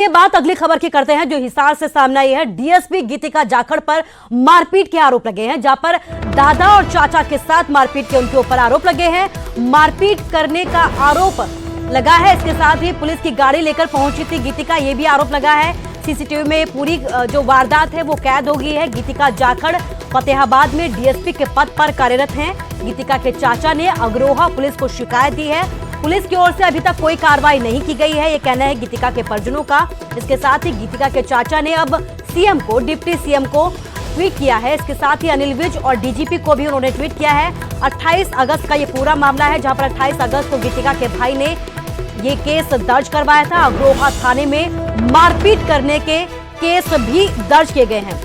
ये बात अगली खबर की करते हैं जो हिसार से सामने आई है। डीएसपी गीतिका जाखड़ पर मारपीट के आरोप लगे हैं, जहां पर दादा और चाचा के साथ मारपीट के उनके ऊपर आरोप लगे हैं। मारपीट करने का आरोप लगा है। इसके साथ ही पुलिस की गाड़ी लेकर पहुंची थी गीतिका, ये भी आरोप लगा है। सीसीटीवी में पूरी जो वारदात है वो कैद हो गई है। गीतिका जाखड़ फतेहाबाद में डीएसपी के पद पर कार्यरत हैं। गीतिका के चाचा ने अग्रोहा पुलिस को शिकायत दी है। पुलिस की ओर से अभी तक कोई कार्रवाई नहीं की गई है, ये कहना है गीतिका के परिजनों का। इसके साथ ही गीतिका के चाचा ने अब सीएम को, डिप्टी सीएम को ट्वीट किया है। इसके साथ ही अनिल विज और डीजीपी को भी उन्होंने ट्वीट किया है। 28 अगस्त का ये पूरा मामला है, जहां पर 28 अगस्त को गीतिका के भाई ने ये केस दर्ज करवाया था। अग्रोहा थाने में मारपीट करने के केस भी दर्ज किए गए हैं।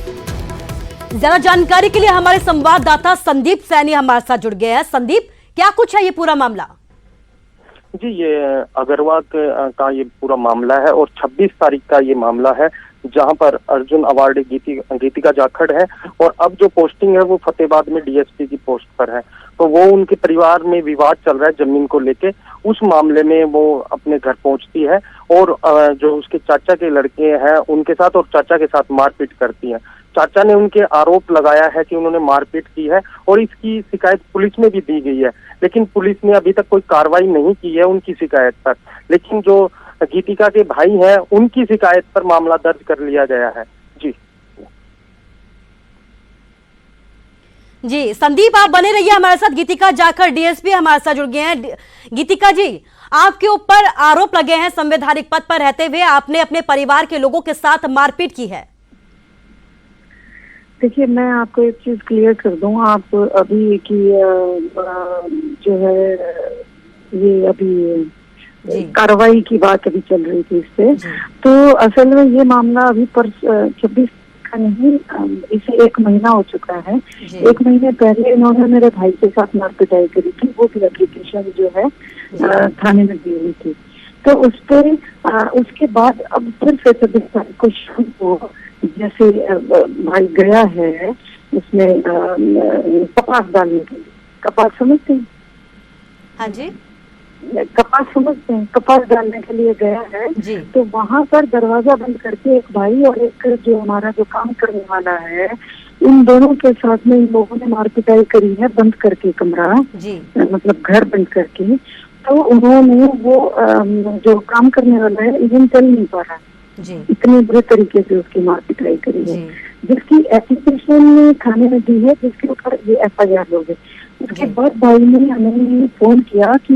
ज्यादा जानकारी के लिए हमारे संवाददाता संदीप सैनी हमारे साथ जुड़ गए हैं। संदीप, क्या कुछ है ये पूरा मामला? जी, ये अग्रवाल का ये पूरा मामला है और 26 तारीख का ये मामला है, जहां पर अर्जुन अवार्डी गीतिका जाखड़ है और अब जो पोस्टिंग है वो फतेहाबाद में डीएसपी की पोस्ट पर है। तो वो उनके परिवार में विवाद चल रहा है जमीन को लेके। उस मामले में वो अपने घर पहुंचती है और जो उसके चाचा के लड़के हैं उनके साथ और चाचा के साथ मारपीट करती है। चाचा ने उनके आरोप लगाया है कि उन्होंने मारपीट की है और इसकी शिकायत पुलिस में भी दी गई है, लेकिन पुलिस ने अभी तक कोई कार्रवाई नहीं की है उनकी शिकायत पर। लेकिन जो गीतिका के भाई हैं उनकी शिकायत पर मामला दर्ज कर लिया गया है। जी संदीप, आप बने रहिए हमारे साथ। गीतिका जाखड़ डीएसपी हमारे साथ जुड़ गए हैं। गीतिका जी, आपके ऊपर आरोप लगे हैं संवैधानिक पद पर रहते हुए आपने अपने परिवार के लोगों के साथ मारपीट की है। देखिए, मैं आपको एक चीज क्लियर कर दूं। आप अभी की जो है ये अभी कार्रवाई की बात अभी चल रही थी इससे, तो असल में ये मामला अभी पर 26 का नहीं, इसे 1 महीना हो चुका है। 1 महीने पहले इन्होंने मेरे भाई के साथ मारपिटाई करी थी, वो भी एप्लीकेशन जो है थाने में दी हुई थी। तो उस पर उसके बाद अब फिर से 26 तारीख को शाम को जैसे भाई गया है उसमें कपास डालने के लिए। कपास समझते हैं? हाँ जी, कपास समझते हैं, कपास डालने के लिए गया है। तो वहां पर दरवाजा बंद करके एक भाई और एक जो हमारा जो काम करने वाला है, इन दोनों के साथ में इन लोगों ने मारपिटाई करी है, बंद करके कमरा, मतलब घर बंद करके। तो उन्होंने वो जो काम करने वाला है इवन चल नहीं पा रहा, इतने बुरे तरीके से उसकी मारपिटाई करी है, जिसकी एप्लीकेशन थाने में दी है, जिसके ऊपर ये FIR हो गई। उसके बाद भाई ने हमें फोन किया कि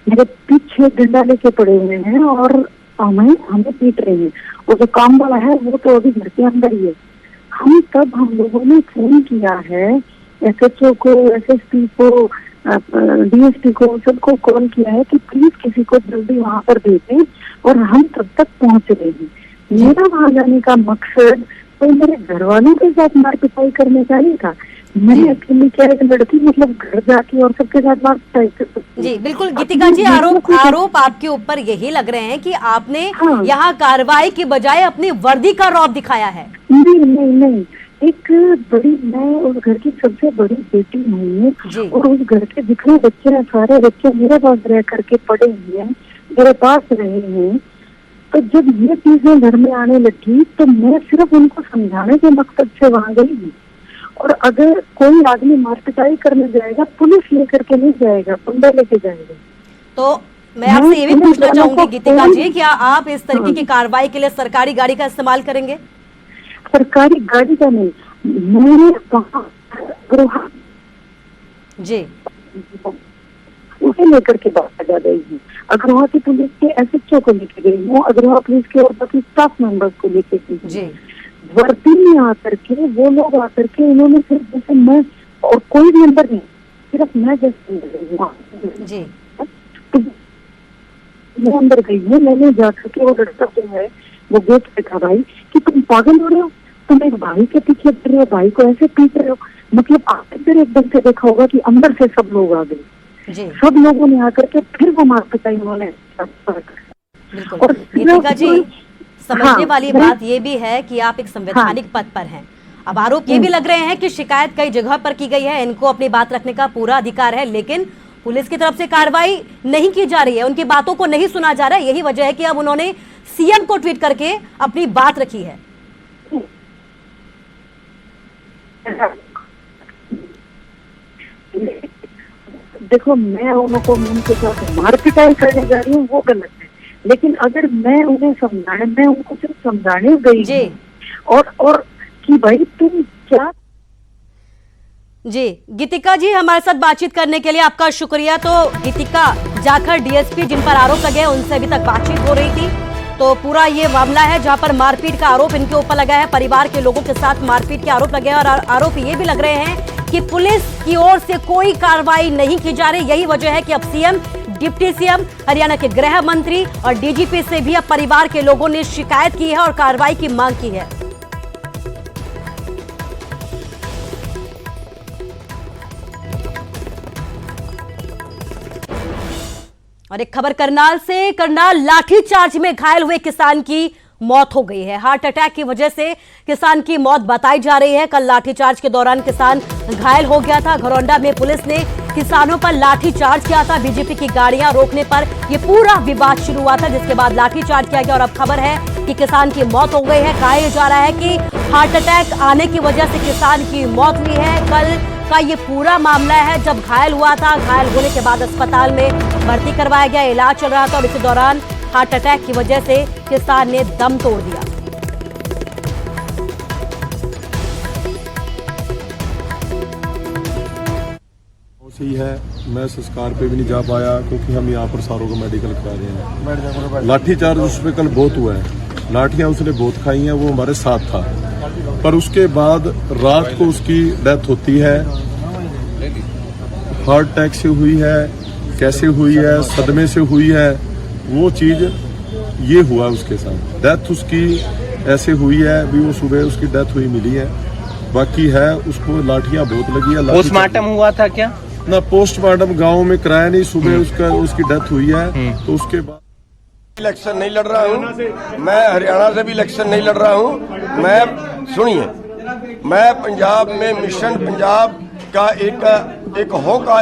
मेरे पीछे डंडा लेके पड़े हुए हैं और हमें पीट रहे हैं। और जो काम वाला है वो तो अभी घर के अंदर ही है। हम लोगों ने फोन किया है SHO को, SSP को, DSP को, सबको कॉल किया है कि प्लीज किसी को जल्दी वहाँ पर भेजें, और हम तब तक पहुँच रहे हैं। मेरा वहाँ जाने का मकसद तो मेरे घर वालों के साथ मारपिटाई करने का नहीं था। मैंने अकेली क्या एक लड़की मतलब घर जाके और सबके साथ मारपिटाई कर सकती। जी बिल्कुल गीतिका जी, आरोप आपके ऊपर यही लग रहे हैं कि आपने यहाँ कार्रवाई की बजाय अपनी वर्दी का रौब दिखाया है। नहीं, एक बड़ी, मैं उस घर की सबसे बड़ी बेटी हूँ और उस घर के जितने बच्चे हैं सारे बच्चे मेरे पास रह करके पढ़े हुए हैं, मेरे पास रहे हैं। तो जब ये चीजें घर में आने लगी तो मैं सिर्फ उनको समझाने के मकसद से वहाँ गई। और अगर कोई आदमी मारपिटाई करने जाएगा, पुलिस लेकर के नहीं जाएगा, पुलिस लेके जाएगा। तो मैं आपसे ये भी पूछना चाहूंगी गीतिका जी, क्या आप इस तरीके की कार्रवाई के लिए सरकारी गाड़ी का इस्तेमाल करेंगे? सरकारी गाड़ी का नहीं, मैंने जी उसे लेकर के बात जा रही हूँ। अग्रवाल की पुलिस के SHO को लेके गई हूँ, अग्रवाल पुलिस के और बाकी स्टाफ मेंबर्स को लेके गई। वर्दी में आकर के वो लोग आकर के उन्होंने सिर्फ जैसे मैं और कोई भी अंदर नहीं, सिर्फ मैं जैसे मैं अंदर गई हूँ। मैंने जाकर के वो लड़का जो है वो गेट पे था, भाई कि तुम पागल हो रहे हो, तुम एक भाई के पीछे पड़ रहे हो, भाई को ऐसे पीट रहे हो। मतलब आपने फिर एकदम से देखा होगा कि अंदर से सब लोग आ गए, सब लोगों ने आकर के फिर वो मारपिटाई उन्होंने। और गीतिका जी, समझने वाली बात ये भी है कि आप एक संवैधानिक पद पर हैं। अब आरोप ये भी लग रहे हैं कि शिकायत कई जगह पर की गई है, इनको अपनी बात रखने का पूरा अधिकार है, लेकिन पुलिस की तरफ से कार्रवाई नहीं की जा रही है, उनकी बातों को नहीं सुना जा रहा है। यही वजह है कि अब उन्होंने सीएम को ट्वीट करके अपनी बात रखी है। देखो, मैं उनको उनके साथ मारपीटाई करने जा रही हूँ वो गलत है, लेकिन अगर मैं उन्हें समझाने, मैं उनको सिर्फ समझाने गई जी और कि भाई तुम क्या। जी गीतिका जी, हमारे साथ बातचीत करने के लिए आपका शुक्रिया। तो गीतिका जाखड़ डीएसपी जिन पर आरोप लगे हैं उनसे अभी तक बातचीत हो रही थी। तो पूरा ये मामला है जहां पर मारपीट का आरोप इनके ऊपर लगा है, परिवार के लोगों के साथ मारपीट के आरोप लगे हैं और आरोप ये भी लग रहे हैं कि पुलिस की ओर से कोई कार्रवाई नहीं की जा रही। यही वजह है कि अब सीएम, डिप्टी सीएम, हरियाणा के गृह मंत्री और डीजीपी से भी अब परिवार के लोगों ने शिकायत की है और कार्रवाई की मांग की है। और एक खबर करनाल से, करनाल लाठीचार्ज में घायल हुए किसान की मौत हो गई है। हार्ट अटैक की वजह से किसान की मौत बताई जा रही है। कल लाठीचार्ज के दौरान किसान घायल हो गया था। घरौंडा में पुलिस ने किसानों पर लाठीचार्ज किया था। बीजेपी की गाड़ियां रोकने पर यह पूरा विवाद शुरू हुआ था, जिसके बाद लाठीचार्ज किया गया और अब खबर है कि किसान की मौत हो गई है। कहा जा रहा है कि हार्ट अटैक आने की वजह से किसान की मौत हुई है। कल का ये पूरा मामला है जब घायल हुआ था। घायल होने के बाद अस्पताल में भर्ती करवाया गया, इलाज चल रहा था और इसी दौरान हार्ट अटैक की वजह से किसान ने दम तोड़ दिया। सही है, मैं संस्कार पे भी नहीं जा पाया क्योंकि हम यहाँ पर सारों को मेडिकल करा रहे हैं। लाठीचार्ज उस पर कल बहुत हुआ है, लाठियां उसने बहुत खाई हैं, वो हमारे साथ था। पर उसके बाद रात को उसकी डेथ होती है। हार्ट अटैक से हुई है, कैसे हुई है, सदमे से हुई है, वो चीज ये हुआ उसके साथ। डेथ उसकी ऐसे हुई है, अभी वो सुबह उसकी डेथ हुई मिली है। बाकी है उसको लाठियां बहुत लगी है। पोस्टमार्टम हुआ था क्या? ना, पोस्टमार्टम गांव में कराया नहीं, सुबह उसकी डेथ हुई है। तो उसके बाद इलेक्शन नहीं लड़ रहा हूँ मैं, हरियाणा से भी इलेक्शन नहीं लड़ रहा हूँ मैं। सुनिए, मैं पंजाब में मिशन पंजाब का एक होगा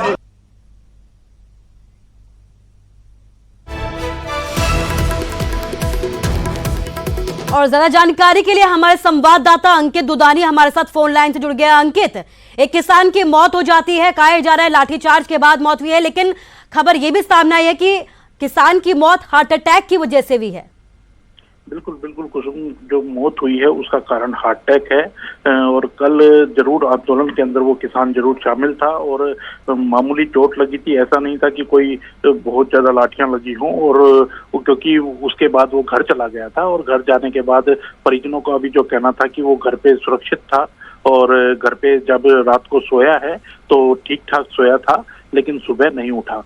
और ज्यादा जानकारी के लिए हमारे संवाददाता अंकित दुदानी हमारे साथ फोन लाइन से जुड़ गया। अंकित, एक किसान की मौत हो जाती है, कहा जा रहा है लाठीचार्ज के बाद मौत हुई है, लेकिन खबर यह भी सामने आई है कि किसान की मौत हार्ट अटैक की वजह से हुई है। बिल्कुल बिल्कुल कुसुम, जो मौत हुई है उसका कारण हार्ट अटैक है और कल जरूर आंदोलन के अंदर वो किसान जरूर शामिल था और मामूली चोट लगी थी। ऐसा नहीं था कि कोई बहुत ज्यादा लाठियां लगी हों और क्योंकि उसके बाद वो घर चला गया था और घर जाने के बाद परिजनों का अभी जो कहना था कि वो घर पे सुरक्षित था और घर पे जब रात को सोया है तो ठीक ठाक सोया था, लेकिन सुबह नहीं उठा।